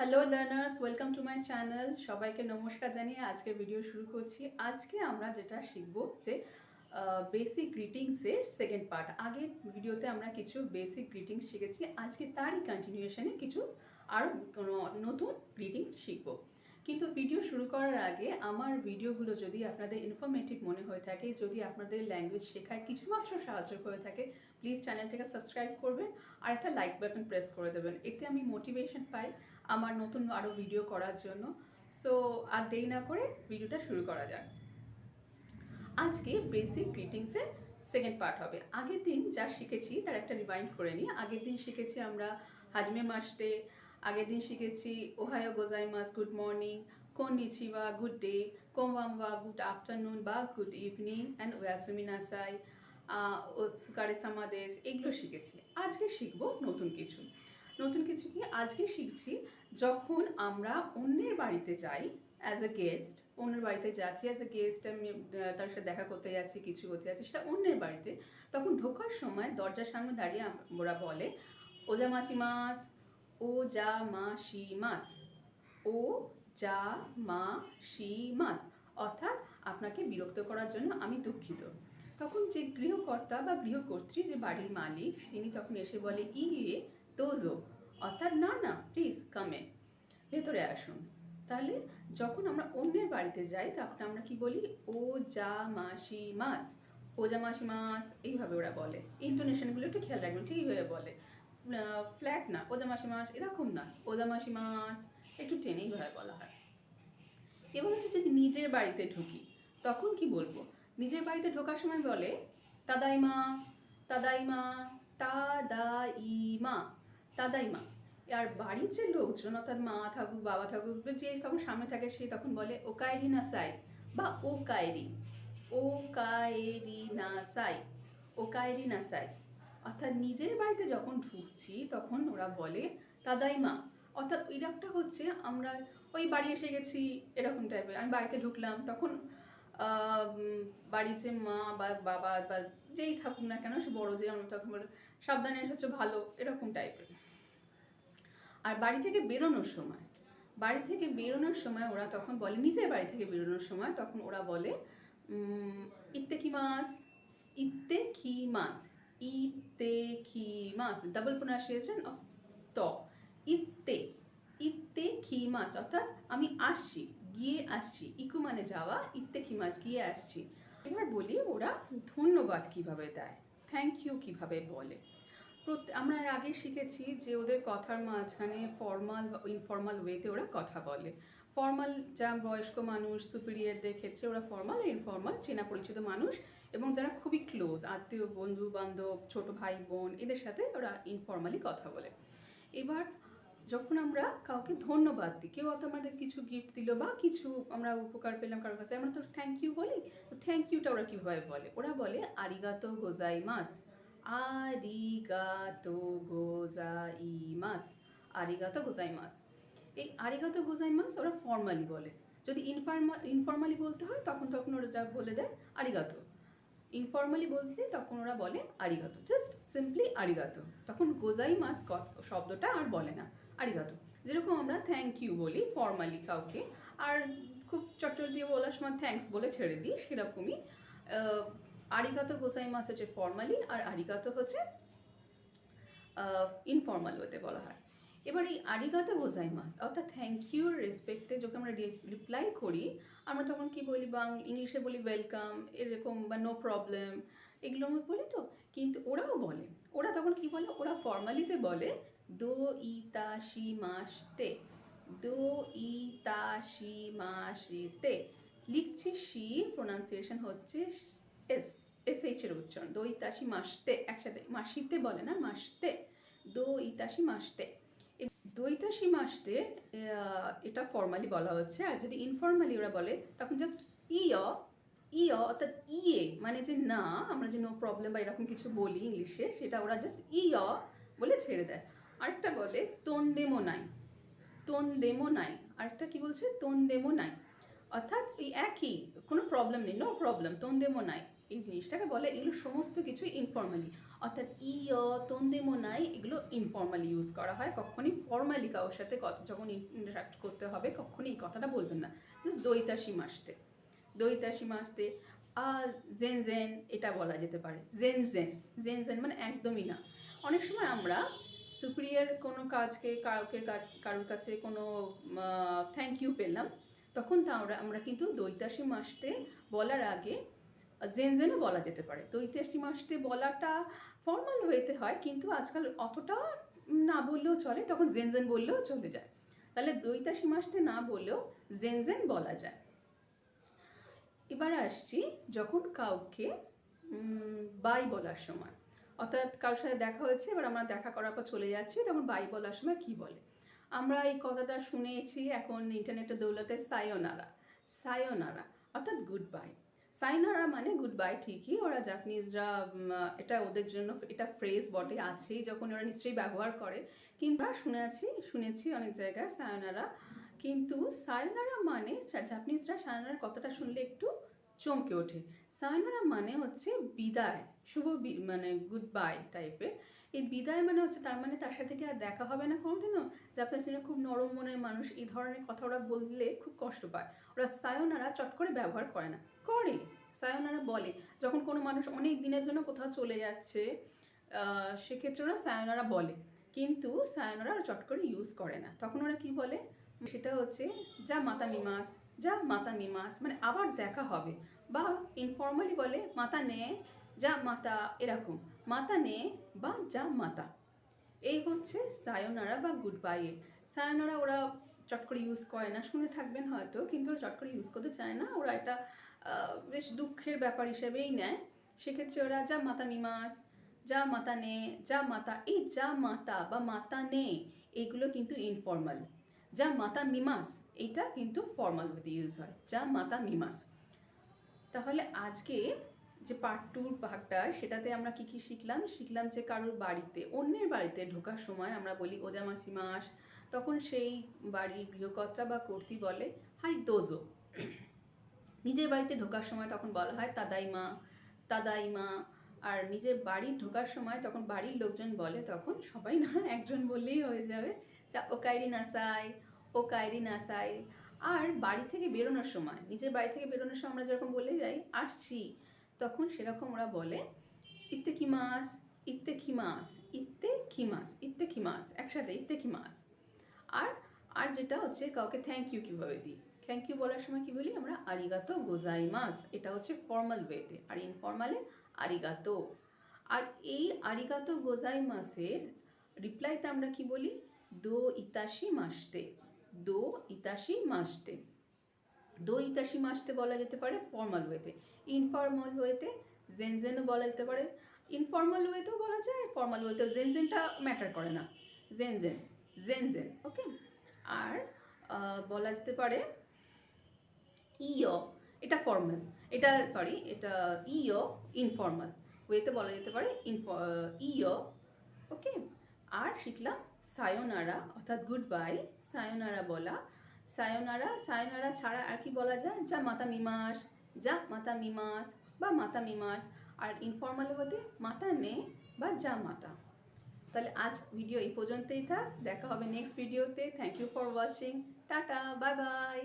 Hello learners, welcome to my channel. সবাইকে নমস্কার জানিয়ে আজকের ভিডিও শুরু করছি। আজকে আমরা যেটা শিখব যে বেসিক গ্রিটিংসের সেকেন্ড পার্ট। আগের ভিডিওতে আমরা কিছু বেসিক গ্রিটিংস শিখেছি, আজকে তারই কন্টিনিউশনে কিছু আরও নতুন গ্রিটিংস শিখব। কিন্তু ভিডিও শুরু করার আগে আমার ভিডিওগুলো যদি আপনাদের ইনফরমেটিভ মনে হয়ে থাকে, যদি আপনাদের ল্যাঙ্গুয়েজ শেখায় কিছুমাত্র সাহায্য করে থাকে, প্লিজ চ্যানেলটাকে সাবস্ক্রাইব করবেন আর একটা লাইক বাটন প্রেস করে দেবেন। এতে আমি মোটিভেশন পাই আমার নতুন আরও ভিডিও করার জন্য। সো আর দেরি না করে ভিডিওটা শুরু করা যাক। আজকে বেসিক গ্রিটিংসের সেকেন্ড পার্ট হবে। আগের দিন যা শিখেছি তার একটা রিভাইন্ড করে নিই। আগের দিন শিখেছি আমরা হাজমে মাসতে, আগের দিন শিখেছি ওহায়ো গোজাইমাস গুড মর্নিং, কন্নিচিওয়া গুড ডে, কোমবাম্বা গুড আফটারনুন বা গুড ইভিনিং, অ্যান্ড ওয়াসুমি নাসাই, সুকারে সামাদেশ, এগুলো শিখেছি। আজকে শিখবো নতুন কিছু। কি আজকে শিখছি, যখন আমরা অন্যের বাড়িতে যাই অ্যাজ এ গেস্ট, অন্যের বাড়িতে যাচ্ছি অ্যাজ এ গেস্ট, আমি তার সাথে দেখা করতে যাচ্ছি, কিছু করতে যাচ্ছি, সেটা অন্যের বাড়িতে, তখন ঢোকার সময় দরজার সামনে দাঁড়িয়ে ওরা বলে ওজা মাসি মাস, ও যা মাসি মাস, ও যা মাসি মাস, অর্থাৎ আপনাকে বিরক্ত করার জন্য আমি দুঃখিত। তখন যে গৃহকর্তা বা গৃহকর্ত্রী, যে বাড়ির মালিক, তিনি তখন এসে বলে ইয়ে তোজো, অর্থাৎ না না প্লিজ কামে, ভেতরে আসুন। তাহলে যখন আমরা অন্যের বাড়িতে যাই তখন আমরা কি বলি, ও যা মাসি মাস, ও যা মাসি মাস, এইভাবে ওরা বলে। ইন্টোনেশনগুলো একটু খেয়াল রাখবেন, ঠিকইভাবে বলে, ফ্ল্যাট না, ও যা মাসি মাস এরকম না, ও যা মাসি মাস একটু টেনেইভাবে বলা হয়। এবার হচ্ছে যদি নিজের বাড়িতে ঢুকি তখন কি বলবো, নিজের বাড়িতে ঢোকার সময় বলে তাদাইমা, তাদাইমা, তাদাইমা, তাদাইমা। আর বাড়ির যে লোকজন, অর্থাৎ মা থাকুক বাবা থাকুক, যে তখন সামনে থাকে সে তখন বলে ও কায়েরি না সাই বা ও কায়েরি, ও কায়েরি না সাই, ও কায়েরি না সাই। অর্থাৎ নিজের বাড়িতে যখন ঢুকছি তখন ওরা বলে তাদাইমা, অর্থাৎ এরকমটা হচ্ছে আমরা ওই বাড়ি এসে গেছি এরকম টাইপের। আমি বাড়িতে ঢুকলাম তখন বাড়ির যে মা বা বাবা বা যেই থাকুক না কেন, সে বড় যে, আমরা তখন বলে সাবধানে এসেছো ভালো, এরকম টাইপের। আর বাড়ি থেকে বেরোনোর সময়, ওরা তখন বলে, নিজের বাড়ি থেকে বেরোনোর সময় তখন ওরা বলে ইত্তে কি মাস, ইত্তে কি মাস, ইত্তে কি মাস, ডাবল প্রোনাউন্সিয়েশন অফ ত, ইত্তে, ইত্তে কি মাস, অর্থাৎ আমি আসছি, গিয়ে আসছি, ইকু মানে যাওয়া, ইত্তে কি মাস গিয়ে আসছি। এবার বলি ওরা ধন্যবাদ কিভাবে দেয়, থ্যাংক ইউ কিভাবে বলে। আমরা আগে শিখেছি যে ওদের কথার মাঝখানে ফর্মাল বা ইনফর্মাল ওয়েতে ওরা কথা বলে। ফর্মাল যা বয়স্ক মানুষ, সুপিরিয়রদের ক্ষেত্রে ওরা ফর্মাল, আর ইনফর্মাল চেনা পরিচিত মানুষ এবং যারা খুবই ক্লোজ আত্মীয়, বন্ধু বান্ধব, ছোট ভাই বোন, এদের সাথে ওরা ইনফর্মালি কথা বলে। এবার যখন আমরা কাউকে ধন্যবাদ দিই, কেউ অত আমাদের কিছু গিফট দিল বা কিছু আমরা উপকার পেলাম কারোর কাছে, আমরা তো থ্যাংক ইউ বলি। তো থ্যাংক ইউটা ওরা কীভাবে বলে, ওরা বলে আরিগাতো গোজাইমাস, আরিগাতো গোজাইমাস, আরিগাতো গোজাইমাস। এই আরিগাতো গোজাইমাস ওরা ফর্মালি বলে। যদি ইনফর্মালি বলতে হয় তখন ওরা যা বলে দেয় আরিগাতো। ইনফর্মালি বলতে তখন ওরা বলে আরিগাতো, জাস্ট সিম্পলি আরিগাতো। তখন গোজাইমাস শব্দটা আর বলে না, আরিগাতো। যেরকম আমরা থ্যাংক ইউ বলি ফর্মালি কাউকে, আর খুব চটচট দিয়ে বলার সময় থ্যাঙ্কস বলে ছেড়ে দিই, সেরকমই আরিগাতো গোজাইমাস হচ্ছে ফর্মালি, আর আরিগাতো হচ্ছে ইনফর্মাল ওয়েতে বলা হয়। এবার এই আরিগাতো গোজাইমাস অর্থাৎ থ্যাংক ইউর রেসপেক্টে যখন আমরা রিপ্লাই করি, আমরা তখন কি বলি, ইংলিশে বলি ওয়েলকাম এরকম, বা নো প্রবলেম, এগুলো আমরা বলি। তো কিন্তু ওরাও বলে, ওরা তখন কি বলে, ওরা ফর্মালিতে বলে দো ইতাশি মাসতে, দো ইতাশি মাসতে। লিখছি সি, প্রোনাউন্সিয়েশন হচ্ছে এস, এস এর উচ্চারণ, দো ইতাশি মাসতে, একসাথে মাসিতে বলে না, মাসতে, দো ইতাশি মাসতে। দৈতাশি মাসতে এটা ফর্মালি বলা হচ্ছে। আর যদি ইনফর্মালি ওরা বলে তখন জাস্ট ইয় অর্থাৎ ইয়ে মানে যে না, আমরা যে নো প্রবলেম বা এরকম কিছু বলি ইংলিশে, সেটা ওরা জাস্ট ইয় বলে ছেড়ে দেয়। আরেকটা বলে তোনদেমো নাই, তোনদেমো নাই, আরেকটা কি বলছে তোনদেমো নাই, অর্থাৎ এই একই, কোনো প্রবলেম নেই, নো প্রবলেম, তোনদেমো নাই, এই জিনিসটাকে বলে, এগুলো সমস্ত কিছু ইনফর্মালি, অর্থাৎ তন্দেমো নাই, এগুলো ইনফর্মালি ইউজ করা হয়। কখনই ফর্মালি কারোর সাথে যখন ইন্টারাক্ট করতে হবে কখনই এই কথাটা বলবেন না। জাস্ট দইতাশি মাসতে, দইতাশি মাসতে। জেন জেন এটা বলা যেতে পারে, জেন জেন, জেন জেন মানে একদমই না। অনেক সময় আমরা সুপিরিয়ার কোনো কাজকে কারোর কাছে কোনো থ্যাংক ইউ পেলাম, তখন তা আমরা কিন্তু দৈতাশি মাসতে বলার আগে জেন জেনও বলা যেতে পারে। দৈতাশি মাসতে বলাটা ফর্মাল ওয়েতে হয়, কিন্তু আজকাল অতটা না বললেও চলে, তখন জেন জেন বললেও চলে যায়। তাহলে দৈতাশি মাসতে না বললেও জেন জেন বলা যায়। এবার আসছি যখন কাউকে বাই বলার সময়, অর্থাৎ কারোর সাথে দেখা হয়েছে, এবার আমরা দেখা করার পর চলে যাচ্ছি, তখন বাই বলার সময় কি বলে? আমরা এই কথাটা শুনেছি এখন ইন্টারনেটের দৌলতে, সায়োনারা, সায়োনারা অর্থাৎ গুড বাই। সায়োনারা মানে গুড বাই, ঠিকই, ওরা জাপানিজরা এটা ওদের জন্য এটা ফ্রেজ বটে, আছেই, যখন ওরা নিশ্চয়ই ব্যবহার করে, কিন্তু শুনেছি অনেক জায়গায় সায়োনারা। কিন্তু সায়োনারা মানে জাপানিজরা সায়োনারা কথাটা শুনলে একটু চমকে ওঠে। সায়োনারা মানে হচ্ছে বিদায়, শুভ মানে গুড বাই টাইপের। এই বিদায় মানে হচ্ছে তার মানে তার সাথে কি আর দেখা হবে না কোনোদিনও। জাপানিজরা খুব নরম মনের মানুষ, এই ধরনের কথা ওরা বললে খুব কষ্ট পায়, ওরা সায়োনারা চট করে ব্যবহার করে না, করে সায়োনারা বলে যখন কোনো মানুষ অনেক দিনের জন্য কোথাও চলে যাচ্ছে, সেক্ষেত্রে ওরা সায়োনারা বলে, কিন্তু সায়োনারা চট করে ইউজ করে না। তখন ওরা কি বলে? সেটা হচ্ছে যা মাতা মিমাস, যা মাতা মিমাস, মানে আবার দেখা হবে। বা ইনফর্মালি বলে মাতা নে, যা মাতা, এরকম মাতা নে বা যা মাতা। এই হচ্ছে সায়োনারা বা গুড বাইয়ে। সায়োনারা ওরা চট করে ইউজ করে না, শুনে থাকবেন হয়তো, কিন্তু ওরা চট করে ইউজ করতে চায় না, ওরা এটা বেশ দুঃখের ব্যাপার হিসেবেই নেয়। সেক্ষেত্রে ওরা যা মাতা মিমাস, যা মাতা নে, যা মাতা, এই যা মাতা বা মাতা নে এগুলো কিন্তু ইনফর্মাল। যা মাতা মিমাস এইটা কিন্তু ফর্মাল ওয়েতে ইউজ হয়, যা মাতা মিমাস। তাহলে আজকে যে পার্ট 2 ভাগটা, সেটাতে আমরা কি কি শিখলাম যে কারোর বাড়িতে, অন্যের বাড়িতে ঢোকার সময় আমরা বলি ওজামাসিমাস, তখন সেই বাড়ির গৃহকর্তা বা কর্ত্রী বলে হাই দোজো। নিজের বাড়িতে ঢোকার সময় তখন বলা হয় তাদাইমা, তাদাইমা। আর নিজের বাড়ি ঢোকার সময় তখন বাড়ির লোকজন বলে, তখন সবাই না, একজন বললেই হয়ে যাবে, যা ওকাইরি নাসাই, ওকাইরি নাসাই। আর বাড়ি থেকে বেরোনোর সময়, নিজের বাড়ি থেকে বেরোনোর সময় আমরা যেরকম বলে যাই আসছি, তখন সেরকম ওরা বলে ইত্তেকিমাস, ইত্তেকিমাস, ইত্তেকিমাস, ইত্তেকিমাস, একসাথে ইত্তেকিমাস। আর আর যেটা হচ্ছে কাউকে থ্যাংক ইউ কীভাবে দিই, থ্যাংক ইউ বলার সময় কি বলি আমরা? আরিগাতো গোজাইমাস, এটা হচ্ছে ফর্মাল ওয়েতে, আর ইনফর্মালে আরিগাতো। আর এই আরিগাতো গোজাইমাসের রিপ্লাইতে আমরা কি বলি? দো ইতাশি মাসতে, দো ইতাশি মাসতে। দো ইতাশি মাসতে বলা যেতে পারে ফর্মাল ওয়েতে। ইনফর্মাল ওয়েতে জেন জেনও বলা যেতে পারে, ইনফর্মাল ওয়েতেও বলা যায়, ফর্মাল ওয়েতেও। জেন জেনটা ম্যাটার করে না, জেন জেন, জেন জেন, ওকে। আর বলা যেতে পারে ইয়, এটা ফর্মাল, এটা সরি, এটা ইয় ইনফর্মাল ওয়েতে বলা যেতে পারে, ইয়, ওকে। আর শিখলাম সায়োনারা অর্থাৎ গুড বাই, সায়োনারা বলা। সায়োনারা, সায়োনারা ছাড়া আর কি বলা যায়? যা মাতা মিমাস, যা মাতা মিমাস বা মাতা মিমাস। আর ইনফর্মাল হতে মাতা নে বা যা মাতা। তাহলে আজ ভিডিও এই পর্যন্তই থাক, দেখা হবে নেক্সট ভিডিওতে। Thank you for watching, tata, bye by.